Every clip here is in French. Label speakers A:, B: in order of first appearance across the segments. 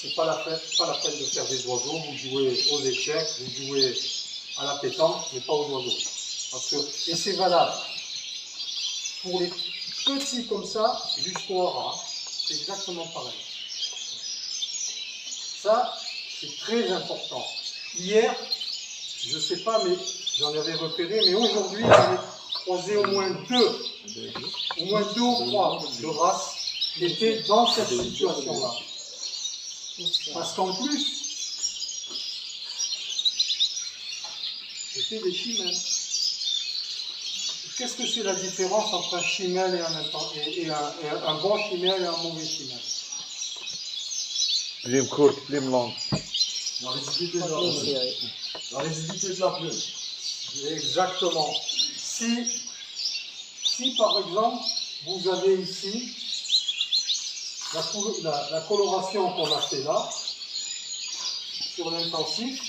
A: c'est pas la peine de faire des oiseaux. Vous jouez aux échecs, vous jouez à la pétanque, mais pas aux oiseaux. Et c'est valable pour les petits comme ça jusqu'au haras. C'est exactement pareil. Ça, c'est très important. Hier, je ne sais pas, mais j'en avais repéré, mais aujourd'hui, j'en ai croisé au moins deux ou trois de races qui étaient dans cette situation-là. Parce qu'en plus, c'était des chimelles. Qu'est-ce que c'est la différence entre un chimelle et un bon chimelle et un mauvais chimelle?
B: Plume courte, plume longue.
C: La rigidité de la plume.
A: Exactement. Si par exemple, vous avez ici la coloration qu'on a fait là, sur l'intensif,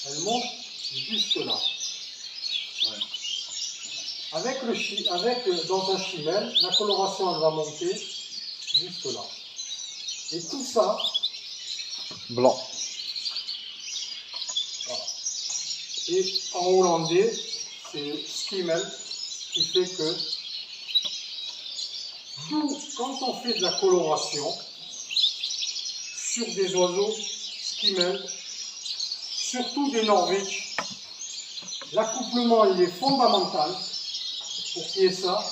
A: elle monte jusque là. Ouais. Dans un chimelle, la coloration elle va monter jusque là. Et tout ça,
B: Blanc.
A: voilà. Et en hollandais, c'est skimmel, qui fait que quand on fait de la coloration sur des oiseaux skimmel, surtout des Norvégiens, l'accouplement il est fondamental pour qu'il y ait ça.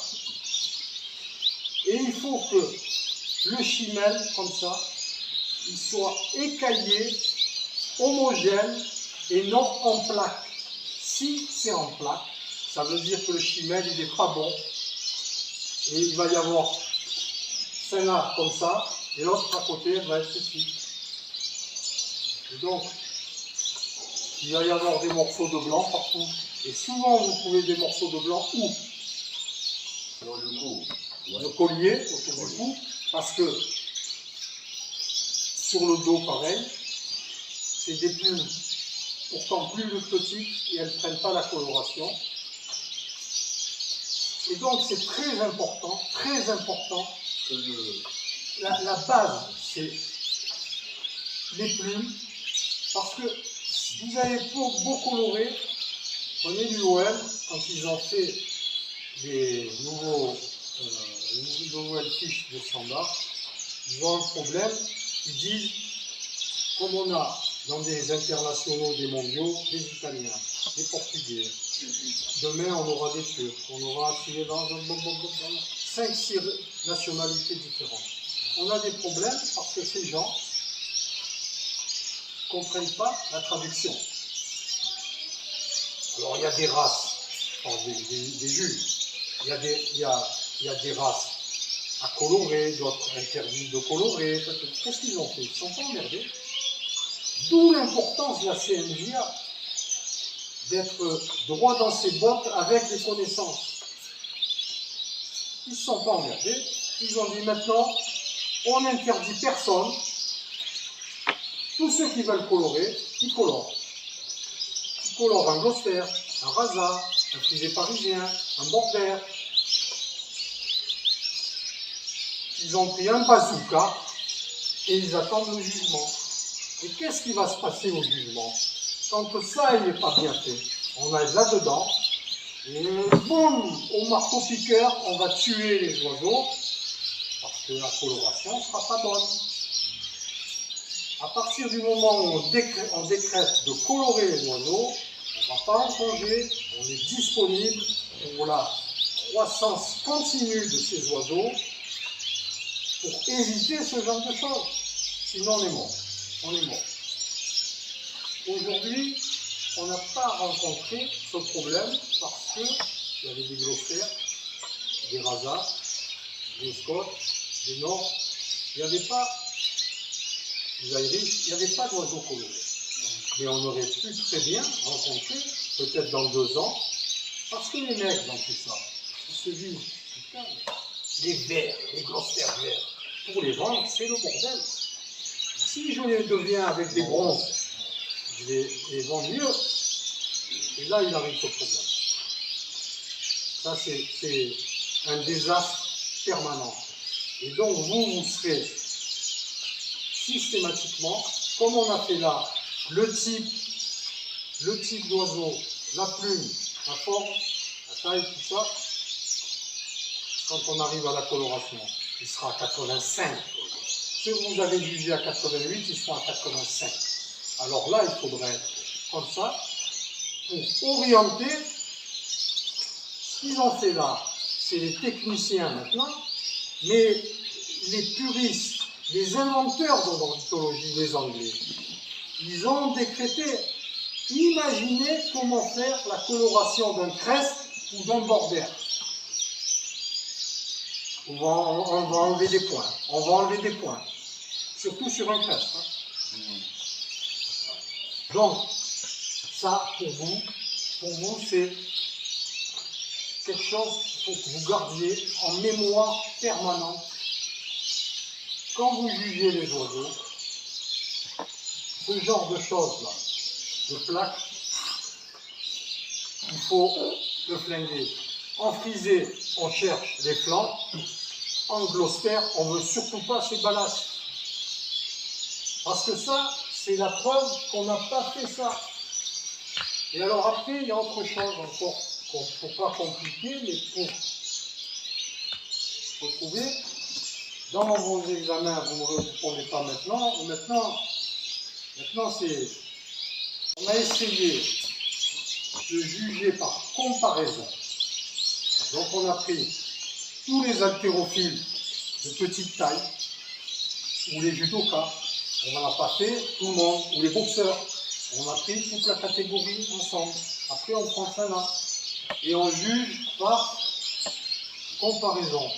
A: Et il faut que le chimel, comme ça, il soit écaillé, homogène et non en plaque. Si c'est en plaque, ça veut dire que le chimel il n'est pas bon. Et il va y avoir 5 arbres comme ça, et l'autre à côté elle va être ici. Et donc, il va y avoir des morceaux de blanc partout. Et souvent vous trouvez des morceaux de blanc où?
C: Sur le cou.
A: Le collier, autour du cou, parce que sur le dos pareil, c'est des plumes pourtant plus petites et elles ne prennent pas la coloration. Et donc c'est très important, la base c'est les plumes, parce que vous avez beau colorer, prenez l'UOM, quand ils ont fait des nouvelles fiches de standard, ils ont un problème, ils disent, comme on a dans des internationaux, des mondiaux, des Italiens, des Portugais, demain on aura des Turcs, on aura 5-6 nationalités différentes. On a des problèmes parce que ces gens ne comprennent pas la traduction. Alors il y a des races, je parle des juges, il y a des races à colorer, d'autres interdites de colorer. Qu'est-ce qu'ils ont fait? Ils ne sont pas emmerdés. D'où l'importance de la CNJA, d'être droit dans ses bottes avec les connaissances. Ils ne se sont pas emmerdés. Ils ont dit maintenant, on n'interdit personne. Tous ceux qui veulent colorer, ils colorent. Ils colorent un Gloster, un Rasa, un frisé parisien, un border. Ils ont pris un bazooka et ils attendent le jugement. Et qu'est-ce qui va se passer au jugement? Quand ça, il n'est pas bien fait, on a là-dedans, et boum, au marteau-piqueur, on va tuer les oiseaux, parce que la coloration ne sera pas bonne. À partir du moment où on décrète de colorer les oiseaux, on ne va pas en congé, on est disponible pour la croissance continue de ces oiseaux, pour éviter ce genre de choses. Sinon, on est mort. On est mort. Aujourd'hui, on n'a pas rencontré ce problème parce qu'il y avait des glosters, des rasas, des scots, des nords. Il n'y avait pas, des irish, il n'y avait pas d'oiseaux colorés. Mais on aurait pu très bien rencontrer, peut-être dans 2 ans, parce que les mecs dans tout ça, ils se disent, putain, les verts, les glosters verts, pour les vendre, c'est le bordel. Si je les deviens avec des bronzes, je les vends mieux. Et là, il arrive ce problème. Ça, c'est un désastre permanent. Et donc, vous serez systématiquement, comme on a fait là, le type d'oiseau, la plume, la forme, la taille, tout ça, quand on arrive à la coloration, il sera à 85. Ce que vous avez jugé à 88, ils seront à 85. Alors là, il faudrait être comme ça pour orienter. Ce qu'ils ont fait là, c'est les techniciens maintenant, mais les puristes, les inventeurs de l'ornithologie, les Anglais, ils ont décrété, imaginez comment faire la coloration d'un crest ou d'un border. On va enlever des points, surtout sur un crest. Hein. Donc, ça, pour vous, c'est quelque chose qu'il faut que vous gardiez en mémoire permanente. Quand vous jugez les oiseaux, ce genre de choses-là, de plaques, il faut le flinguer. En frisé, on cherche les flancs. En Gloucester, on ne veut surtout pas ces balasses. Parce que ça, c'est la preuve qu'on n'a pas fait ça. Et alors après, il y a autre chose encore, qu'il ne faut pas compliquer, mais pour retrouver, dans vos examens, vous ne répondez pas maintenant. Maintenant c'est, on a essayé de juger par comparaison. Donc on a pris tous les haltérophiles de petite taille, ou les judokas, on n'en a pas fait tout le monde, ou les boxeurs, on a pris toute la catégorie ensemble. Après on prend ça là, et on juge par comparaison.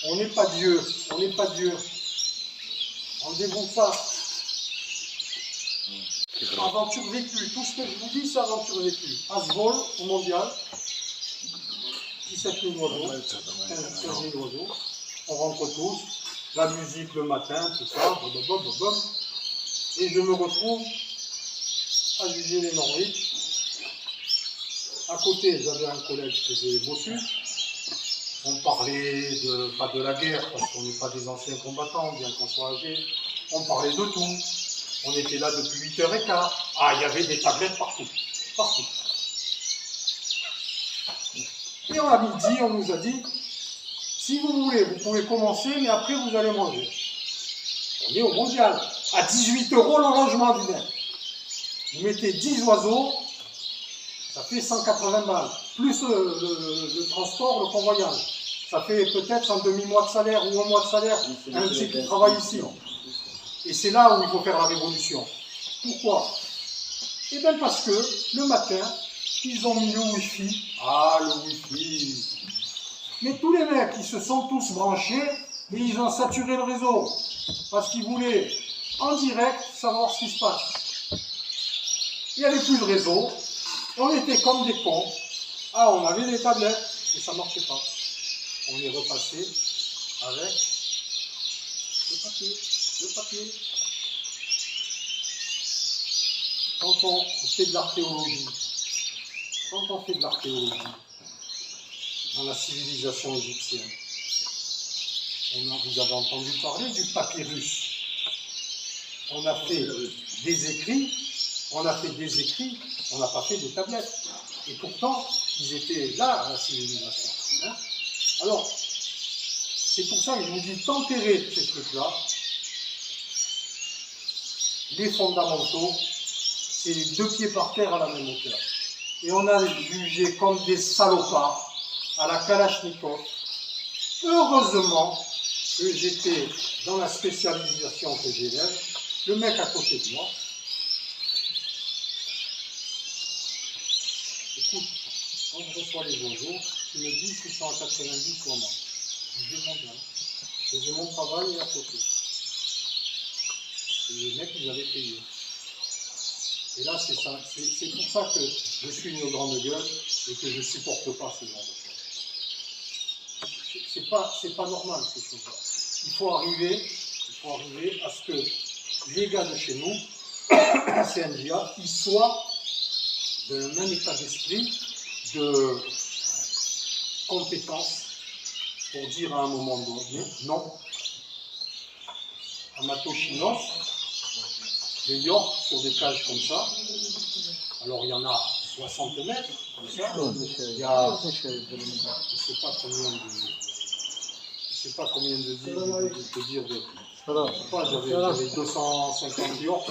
A: On n'est pas Dieu, Enlevez-vous ça. Aventure vécue, tout ce que je vous dis, c'est aventure vécue. Asvol, au mondial, 17 000 oiseaux, 15 000 oiseaux, on rentre tous, la musique le matin, tout ça, et je me retrouve à juger les Norwich. À côté, j'avais un collègue qui faisait Bossus. On parlait pas de la guerre, parce qu'on n'est pas des anciens combattants, bien qu'on soit âgés. On parlait de tout. On était là depuis 8h15. Ah, il y avait des tablettes partout. Partout. Et à midi, on nous a dit, si vous voulez, vous pouvez commencer, mais après vous allez manger. On est au mondial. À 18 € le logement du mec. Vous mettez 10 oiseaux, ça fait 180 balles. Plus le transport, le convoyage. Ça fait peut-être un demi-mois de salaire ou un mois de salaire, un type qui travaille ici. Et c'est là où il faut faire la révolution. Pourquoi? Eh bien parce que le matin, ils ont mis le Wi-Fi. Ah, le Wi-Fi. Mais tous les mecs, ils se sont tous branchés et ils ont saturé le réseau. Parce qu'ils voulaient, en direct, savoir ce qui se passe. Il n'y avait plus de réseau. On était comme des cons. Ah, on avait des tablettes et ça ne marchait pas. On est repassé avec le papier. Quand on fait de l'archéologie, dans la civilisation égyptienne, vous avez entendu parler du papyrus. On a fait des écrits, on n'a pas fait des tablettes. Et pourtant, ils étaient là, à la civilisation. Hein? Alors, c'est pour ça que je vous dis, tempérer ces trucs-là. Les fondamentaux, c'est les 2 pieds par terre à la même hauteur. Et on a jugé comme des salopards à la Kalachnikov. Heureusement que j'étais dans la spécialisation que j'élève, le mec à côté de moi. Écoute, quand je reçois les oiseaux, tu me dis s'ils sont à 90 ou à moi. Je demande bien. J'ai mon travail à côté. Et les mecs, ils avaient payé. Et là, c'est ça. C'est pour ça que je suis une grande gueule et que je ne supporte pas ce genre de choses. C'est pas normal, ces choses-là. Il faut arriver à ce que les gars de chez nous, à CNJA, ils soient dans le même état d'esprit de compétence pour dire à un moment donné non. Amatochinos, les Yorks sur des cages comme ça. Alors il y en a 60 mètres, comme ça. Il y a, je ne sais pas combien de dire, je sais pas, j'avais 250 Yorks.